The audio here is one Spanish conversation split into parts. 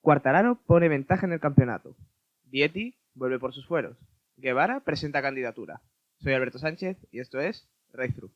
Quartararo pone ventaja en el campeonato. Vietti vuelve por sus fueros. Guevara presenta candidatura. Soy Alberto Sánchez y esto es Race Through.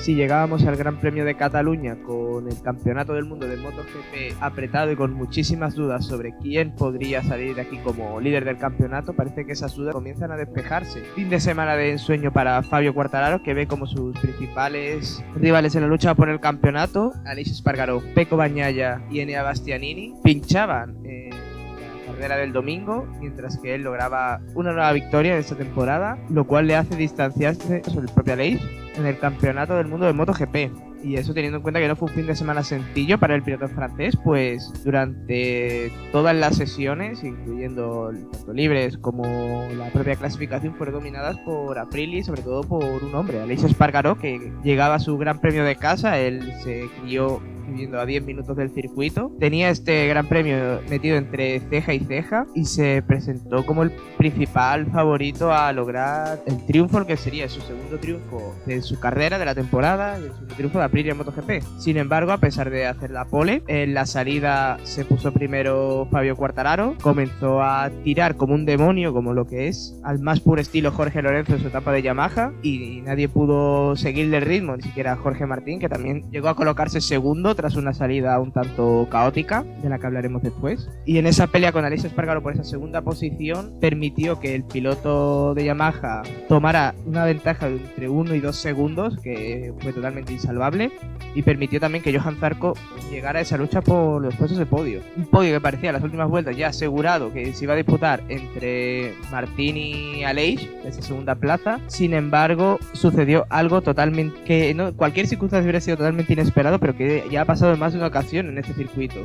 Si llegábamos al Gran Premio de Cataluña con el Campeonato del Mundo de MotoGP apretado y con muchísimas dudas sobre quién podría salir de aquí como líder del campeonato, parece que esas dudas comienzan a despejarse. Fin de semana de ensueño para Fabio Quartararo, que ve como sus principales rivales en la lucha por el campeonato, Aleix Espargaró, Pecco Bagnaia y Enea Bastianini, pinchaban la carrera del domingo, mientras que él lograba una nueva victoria en esta temporada, lo cual le hace distanciarse sobre el propio Aleix en el Campeonato del Mundo de MotoGP. Y eso teniendo en cuenta que no fue un fin de semana sencillo para el piloto francés, pues durante todas las sesiones, incluyendo tanto libres como la propia clasificación, fueron dominadas por Aprilia y sobre todo por un hombre, Aleix Espargaró, que llegaba a su gran premio de casa. Él se crió viviendo a 10 minutos del circuito, tenía este gran premio metido entre ceja y ceja y se presentó como el principal favorito a lograr el triunfo, el que sería su segundo triunfo de su carrera, de la temporada, y el segundo triunfo de Aprilia en MotoGP. Sin embargo, a pesar de hacer la pole, en la salida se puso primero Fabio Quartararo, comenzó a tirar como un demonio, como lo que es, al más puro estilo Jorge Lorenzo en su etapa de Yamaha, y nadie pudo seguirle el ritmo, ni siquiera Jorge Martín, que también llegó a colocarse segundo tras una salida un tanto caótica, de la que hablaremos después. Y en esa pelea con Aleix Espargaró por esa segunda posición, permitió que el piloto de Yamaha tomara una ventaja de entre 1 y 2 segundos, que fue totalmente insalvable, y permitió también que Johan Zarco llegara a esa lucha por los puestos de podio. Un podio que parecía a las últimas vueltas ya asegurado que se iba a disputar entre Martín y Aleix, esa segunda plaza. Sin embargo, sucedió algo totalmente que no, cualquier circunstancia hubiera sido totalmente inesperado, pero que ya ha pasado en más de una ocasión en este circuito.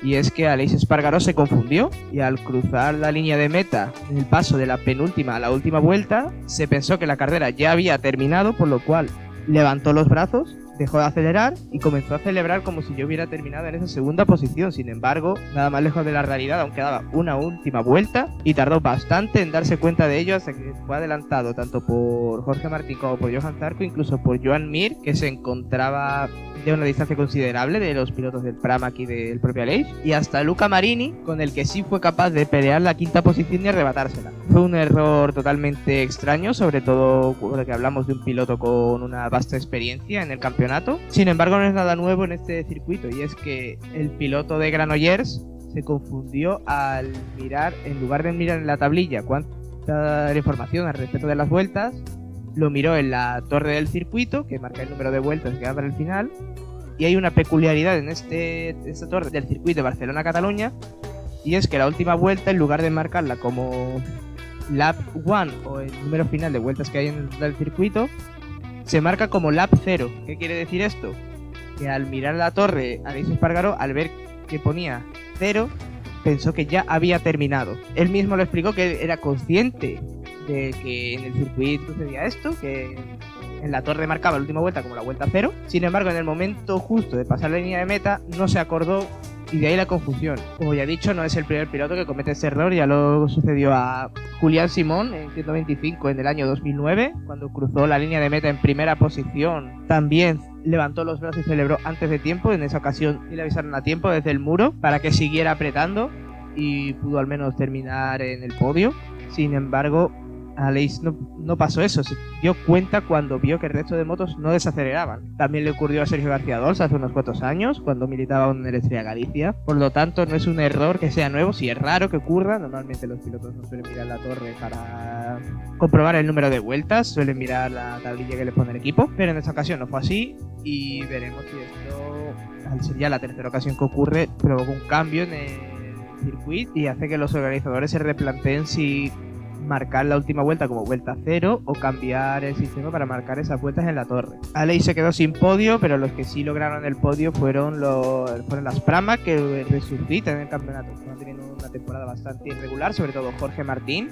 Y es que Aleix Espargaró se confundió y al cruzar la línea de meta en el paso de la penúltima a la última vuelta, se pensó que la carrera ya había terminado, por lo cual levantó los brazos, dejó de acelerar y comenzó a celebrar como si yo hubiera terminado en esa segunda posición. Sin embargo, nada más lejos de la realidad, aún quedaba una última vuelta y tardó bastante en darse cuenta de ello, hasta que fue adelantado tanto por Jorge Martín como por Johan Zarco, incluso por Joan Mir, que se encontraba de una distancia considerable de los pilotos del Pramac y del propio Aleix, y hasta Luca Marini, con el que sí fue capaz de pelear la quinta posición y arrebatársela. Fue un error totalmente extraño, sobre todo porque hablamos de un piloto con una vasta experiencia en el campeonato. Sin embargo, no es nada nuevo en este circuito, y es que el piloto de Granollers se confundió al mirar, en lugar de mirar en la tablilla cuánta información al respecto de las vueltas, lo miró en la torre del circuito, que marca el número de vueltas que da para el final. Y hay una peculiaridad en esta torre del circuito de Barcelona-Cataluña, y es que la última vuelta, en lugar de marcarla como lap 1 o el número final de vueltas que hay en el circuito, se marca como lap 0. ¿Qué quiere decir esto? Que al mirar la torre, Aleix Espargaró, al ver que ponía 0, pensó que ya había terminado. Él mismo lo explicó, que era consciente de que en el circuito sucedía esto, que en la torre marcaba la última vuelta como la vuelta 0. Sin embargo, en el momento justo de pasar la línea de meta no se acordó, y de ahí la confusión. Como ya he dicho, no es el primer piloto que comete ese error. Ya lo sucedió a Julián Simón en 125 en el año 2009, cuando cruzó la línea de meta en primera posición. También levantó los brazos y celebró antes de tiempo. En esa ocasión sí le avisaron a tiempo desde el muro para que siguiera apretando y pudo al menos terminar en el podio. Sin embargo, Aleix no pasó eso, se dio cuenta cuando vio que el resto de motos no desaceleraban. También le ocurrió a Sergio García Dols hace unos cuantos años, cuando militaba en el Estrella Galicia. Por lo tanto, no es un error que sea nuevo, si es raro que ocurra. Normalmente los pilotos no suelen mirar la torre para comprobar el número de vueltas, suelen mirar la tablilla que le pone el equipo, pero en esta ocasión no fue así, y veremos si esto, al ser ya la tercera ocasión que ocurre, provoca un cambio en el circuito y hace que los organizadores se replanteen si marcar la última vuelta como vuelta 0 o cambiar el sistema para marcar esas vueltas en la torre. Aleix se quedó sin podio, pero los que sí lograron el podio fueron las Pramac, que resucitan en el campeonato. Están teniendo una temporada bastante irregular, sobre todo Jorge Martín.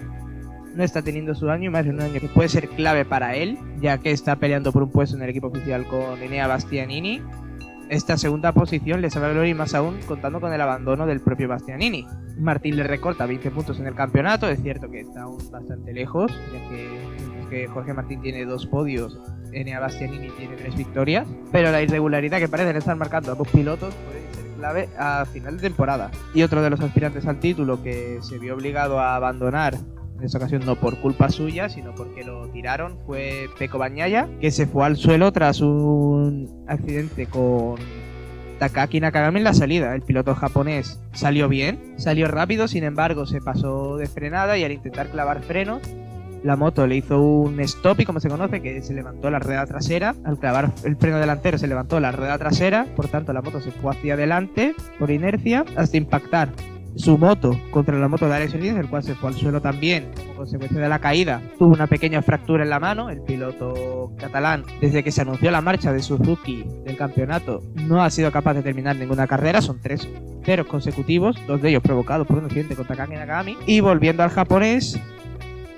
No está teniendo su año, más de un año que puede ser clave para él, ya que está peleando por un puesto en el equipo oficial con Enea Bastianini. Esta segunda posición le sabe gloria, y más aún contando con el abandono del propio Bastianini. Martín le recorta 20 puntos en el campeonato, es cierto que está aún bastante lejos, ya que porque Jorge Martín tiene 2 podios, Enea Bastianini tiene 3 victorias, pero la irregularidad que parecen estar marcando a ambos pilotos puede ser clave a final de temporada. Y otro de los aspirantes al título que se vio obligado a abandonar, en esta ocasión no por culpa suya, sino porque lo tiraron, fue Pecco Bagnaia, que se fue al suelo tras un accidente con Takaaki Nakagami en la salida. El piloto japonés salió bien, salió rápido, sin embargo se pasó de frenada y al intentar clavar frenos, la moto le hizo un stop, y como se conoce, que se levantó la rueda trasera. Al clavar el freno delantero se levantó la rueda trasera, por tanto la moto se fue hacia adelante por inercia hasta impactar su moto contra la moto de Alex Rins, el cual se fue al suelo también como consecuencia de la caída. Tuvo una pequeña fractura en la mano. El piloto catalán, desde que se anunció la marcha de Suzuki del campeonato, no ha sido capaz de terminar ninguna carrera. Son 3 ceros consecutivos, 2 de ellos provocados por un accidente con Takaaki Nakagami. Y volviendo al japonés,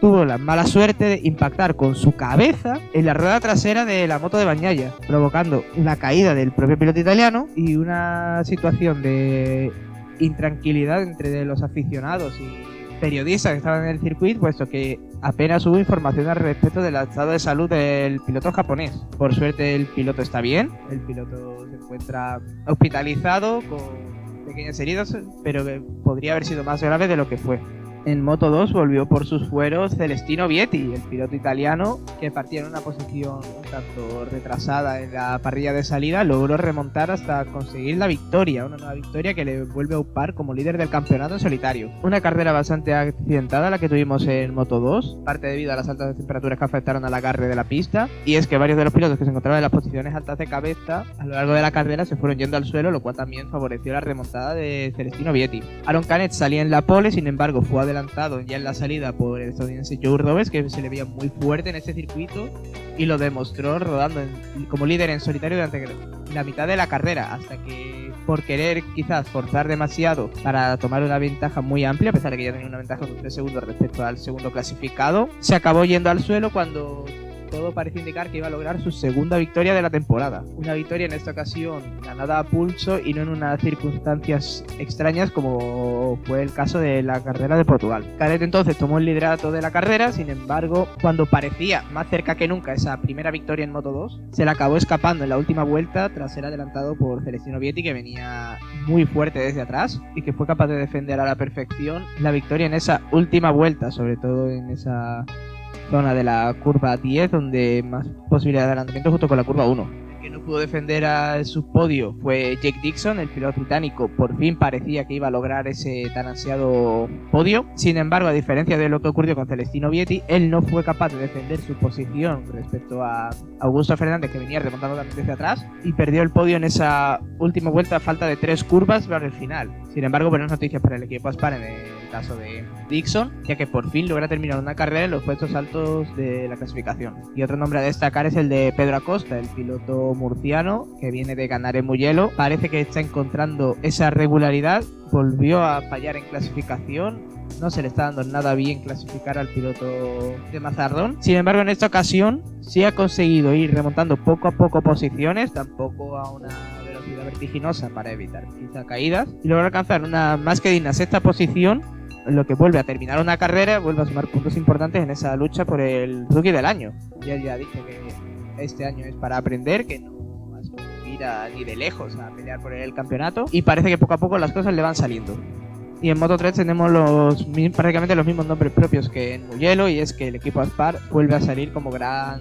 tuvo la mala suerte de impactar con su cabeza en la rueda trasera de la moto de Bagnaia, provocando una caída del propio piloto italiano y una situación de intranquilidad entre los aficionados y periodistas que estaban en el circuito, puesto que apenas hubo información al respecto del estado de salud del piloto japonés. Por suerte el piloto está bien, el piloto se encuentra hospitalizado con pequeñas heridas, pero que podría haber sido más grave de lo que fue. En Moto 2 volvió por sus fueros Celestino Vietti, el piloto italiano, que partía en una posición un tanto retrasada en la parrilla de salida, logró remontar hasta conseguir la victoria, una nueva victoria que le vuelve a upar como líder del campeonato en solitario. Una carrera bastante accidentada la que tuvimos en Moto 2, parte debido a las altas temperaturas que afectaron al agarre de la pista, y es que varios de los pilotos que se encontraban en las posiciones altas de cabeza a lo largo de la carrera se fueron yendo al suelo, lo cual también favoreció la remontada de Celestino Vietti. Aaron Canet salía en la pole, sin embargo fue adelantado ya en la salida por el estadounidense Joe Roberts, que se le veía muy fuerte en este circuito y lo demostró rodando como líder en solitario durante la mitad de la carrera, hasta que por querer quizás forzar demasiado para tomar una ventaja muy amplia, a pesar de que ya tenía una ventaja de 3 segundos respecto al segundo clasificado, se acabó yendo al suelo cuando todo parecía indicar que iba a lograr su segunda victoria de la temporada. Una victoria en esta ocasión ganada a pulso y no en unas circunstancias extrañas como fue el caso de la carrera de Portugal. Canet entonces tomó el liderato de la carrera, sin embargo, cuando parecía más cerca que nunca esa primera victoria en Moto 2, se la acabó escapando en la última vuelta tras ser adelantado por Celestino Vietti, que venía muy fuerte desde atrás y que fue capaz de defender a la perfección la victoria en esa última vuelta, sobre todo en esa zona de la curva 10, donde más posibilidad de adelantamiento junto con la curva 1. El que no pudo defender a su podio fue Jake Dixon, el piloto británico. Por fin parecía que iba a lograr ese tan ansiado podio. Sin embargo, a diferencia de lo que ocurrió con Celestino Vietti, él no fue capaz de defender su posición respecto a Augusto Fernández, que venía remontando también desde atrás, y perdió el podio en esa última vuelta a falta de 3 curvas para el final. Sin embargo, buenas noticias para el equipo Aspar en el caso de Dixon, ya que por fin logra terminar una carrera en los puestos altos de la clasificación. Y otro nombre a destacar es el de Pedro Acosta, el piloto murciano que viene de ganar en Mugello. Parece que está encontrando esa regularidad, volvió a fallar en clasificación, no se le está dando nada bien clasificar al piloto de Mazardón. Sin embargo, en esta ocasión sí ha conseguido ir remontando poco a poco posiciones, tampoco a una velocidad vertiginosa para evitar quizá caídas, y logra alcanzar una más que digna 6ª posición, lo que vuelve a terminar una carrera, vuelve a sumar puntos importantes en esa lucha por el Rookie del año. Y él ya dice que este año es para aprender, que no aspira ni de lejos a pelear por el campeonato, y parece que poco a poco las cosas le van saliendo. Y en Moto 3 tenemos prácticamente los mismos nombres propios que en Mugello, y es que el equipo Aspar vuelve a salir como gran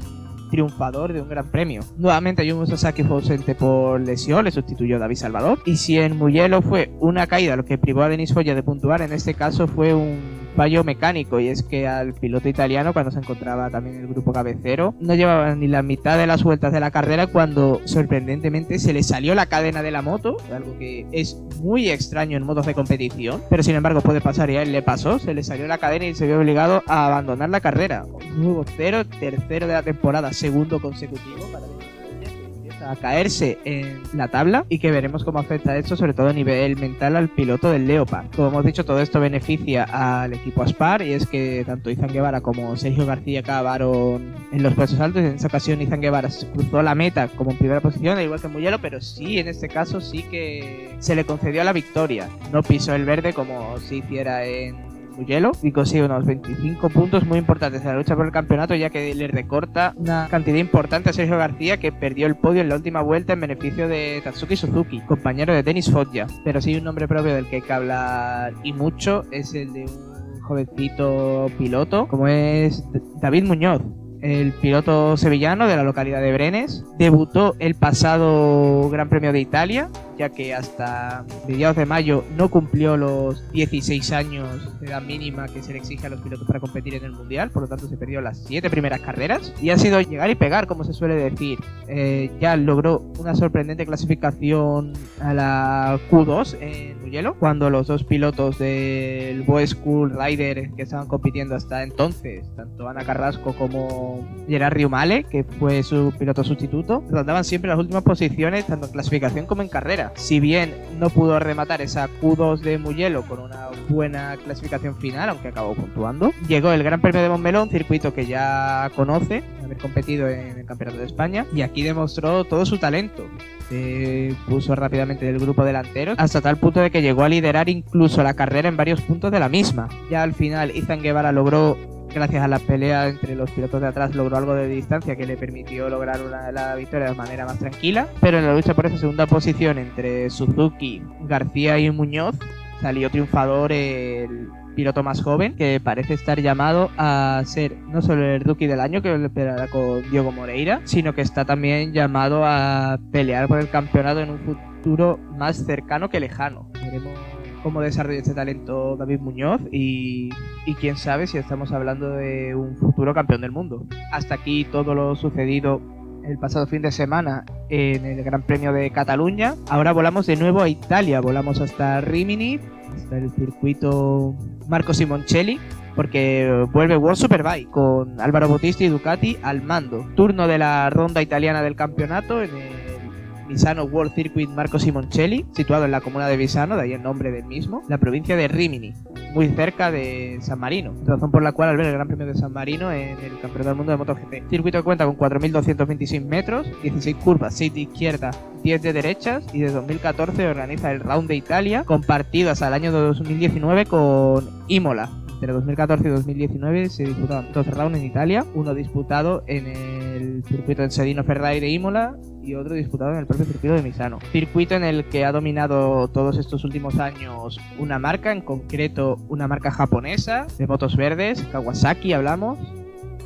triunfador de un gran premio. Nuevamente Yumu Sasaki fue ausente por lesión, le sustituyó David Salvador, y si en Mugello fue una caída lo que privó a Denis Foggia de puntuar, en este caso fue un fallo mecánico, y es que al piloto italiano, cuando se encontraba también en el grupo cabecero, no llevaba ni la mitad de las vueltas de la carrera cuando sorprendentemente se le salió la cadena de la moto, algo que es muy extraño en motos de competición, pero sin embargo puede pasar, y a él le pasó, se le salió la cadena y se vio obligado a abandonar la carrera. Un nuevo tercero de la temporada, segundo consecutivo para a caerse en la tabla, y que veremos cómo afecta esto, sobre todo a nivel mental, al piloto del Leopard. Como hemos dicho, todo esto beneficia al equipo Aspar, y es que tanto Izan Guevara como Sergio García acabaron en los puestos altos. En esa ocasión Izan Guevara se cruzó la meta como en primera posición, al igual que en Mugello, pero sí, en este caso sí que se le concedió la victoria. No pisó el verde como si hiciera en Mugello y consigue unos 25 puntos muy importantes en la lucha por el campeonato, ya que le recorta una cantidad importante a Sergio García, que perdió el podio en la última vuelta en beneficio de Tatsuki Suzuki, compañero de Denis Foggia. Pero sí, un nombre propio del que hay que hablar y mucho es el de un jovencito piloto como es David Muñoz. El piloto sevillano de la localidad de Brenes debutó el pasado Gran Premio de Italia, ya que hasta mediados de mayo no cumplió los 16 años de edad mínima que se le exige a los pilotos para competir en el Mundial, por lo tanto se perdió las 7 primeras carreras y ha sido llegar y pegar, como se suele decir. Ya logró una sorprendente clasificación a la Q2 en Mugello, cuando los dos pilotos del Boe School Rider que estaban compitiendo hasta entonces, tanto Ana Carrasco como Gerard Riumale, que fue su piloto sustituto, rondaban siempre las últimas posiciones tanto en clasificación como en carrera. Si bien no pudo rematar esa Q2 de Mugello con una buena clasificación final, aunque acabó puntuando, llegó el Gran Premio de Montmeló, un circuito que ya conoce, haber competido en el Campeonato de España, y aquí demostró todo su talento. Se puso rápidamente del grupo delantero hasta tal punto de que llegó a liderar incluso la carrera en varios puntos de la misma. Ya al final Izan Guevara logró, gracias a la pelea entre los pilotos de atrás, logró algo de distancia que le permitió lograr la victoria de manera más tranquila, pero en la lucha por esa segunda posición entre Suzuki, García y Muñoz salió triunfador el piloto más joven, que parece estar llamado a ser no solo el rookie del año, que lo peleará con Diogo Moreira, sino que está también llamado a pelear por el campeonato en un futuro más cercano que lejano. Veremos cómo desarrolla este talento David Muñoz y quién sabe si estamos hablando de un futuro campeón del mundo. Hasta aquí todo lo sucedido el pasado fin de semana en el Gran Premio de Cataluña. Ahora volamos de nuevo a Italia, volamos hasta Rimini, hasta el circuito Marco Simoncelli, porque vuelve World Superbike con Álvaro Bautisti y Ducati al mando. Turno de la ronda italiana del campeonato en el Misano World Circuit Marco Simoncelli, situado en la comuna de Misano, de ahí el nombre del mismo, la provincia de Rimini, muy cerca de San Marino, razón por la cual al ver el Gran Premio de San Marino en el Campeonato del Mundo de MotoGP. Circuito que cuenta con 4.226 metros, 16 curvas, 6 de izquierda, 10 de derechas, y desde 2014 organiza el Round de Italia, compartido hasta el año 2019 con Imola. Entre 2014 y 2019 se disputaban 2 rounds en Italia, uno disputado en el circuito Ensedino Ferrari de Imola y otro disputado en el propio circuito de Misano. Circuito en el que ha dominado todos estos últimos años una marca, en concreto una marca japonesa de motos verdes, Kawasaki hablamos,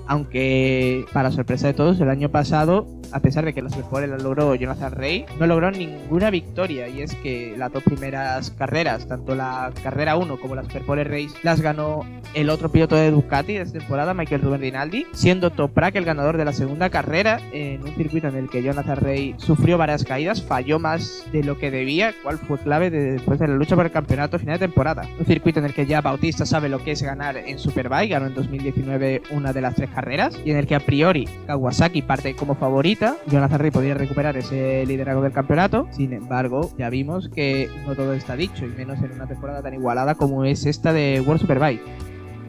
aunque para sorpresa de todos el año pasado, a pesar de que las mejores las logró Jonathan Rea, no logró ninguna victoria, y es que las dos primeras carreras, tanto la carrera 1 como la Superpole Race, las ganó el otro piloto de Ducati de esta temporada, Michael Ruben Rinaldi, siendo Toprak el ganador de la segunda carrera en un circuito en el que Jonathan Rea sufrió varias caídas, falló más de lo que debía, cual fue clave después de la lucha por el campeonato final de temporada. Un circuito en el que ya Bautista sabe lo que es ganar en Superbike, ganó en 2019 una de las 3 carreras, y en el que a priori Kawasaki parte como favorita. Jonathan Rea podría recuperar ese liderazgo del campeonato. Sin embargo, ya vimos que no todo está dicho, y menos en una temporada tan igualada como es esta de World Superbike.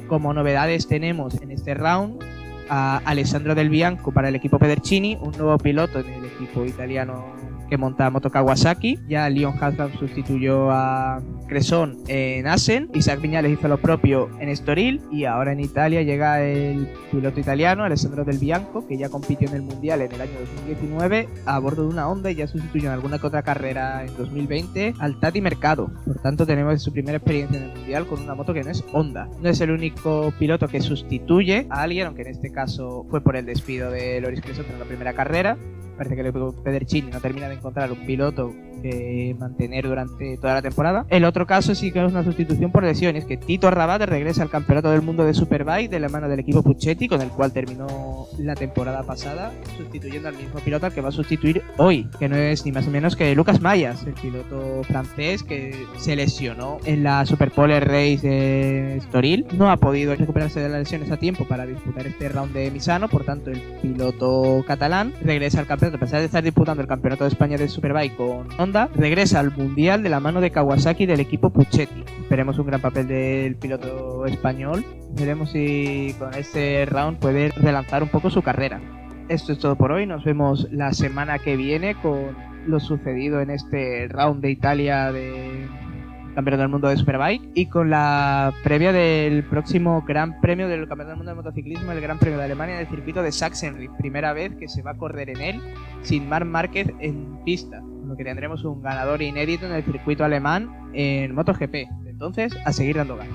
Como novedades tenemos en este round a Alessandro Del Bianco para el equipo Pedercini, un nuevo piloto en el equipo italiano que monta Moto Kawasaki. Ya Leon Haslam sustituyó a Cresson en Assen, Isaac Viñales hizo lo propio en Estoril, y ahora en Italia llega el piloto italiano Alessandro Del Bianco, que ya compitió en el Mundial en el año 2019 a bordo de una Honda y ya sustituyó en alguna que otra carrera en 2020 al Tati Mercado. Por tanto, tenemos su primera experiencia en el Mundial con una moto que no es Honda. No es el único piloto que sustituye a alguien, aunque en este caso fue por el despido de Loris Cresson en la primera carrera. Parece que el Pedercini no termina de encontrar un piloto que mantener durante toda la temporada. El otro caso sí que es una sustitución por lesión, es que Tito Rabat regresa al Campeonato del Mundo de Superbike de la mano del equipo Puccetti, con el cual terminó la temporada pasada, sustituyendo al mismo piloto al que va a sustituir hoy, que no es ni más ni menos que Lucas Mayas, el piloto francés que se lesionó en la Superpole Race de Estoril. No ha podido recuperarse de las lesiones a tiempo para disputar este round de Misano, por tanto el piloto catalán regresa al campeonato. A pesar de estar disputando el Campeonato de España de Superbike con Honda, regresa al Mundial de la mano de Kawasaki del equipo Puccetti. Esperemos un gran papel del piloto español. Veremos si con este round puede relanzar un poco su carrera. Esto es todo por hoy. Nos vemos la semana que viene con lo sucedido en este round de Italia de campeón del mundo de Superbike, y con la previa del próximo Gran Premio del Campeonato del Mundo de Motociclismo, el Gran Premio de Alemania, en el circuito de Sachsenring, primera vez que se va a correr en él sin Marc Márquez en pista, con lo que tendremos un ganador inédito en el circuito alemán en MotoGP. Entonces, a seguir dando gas.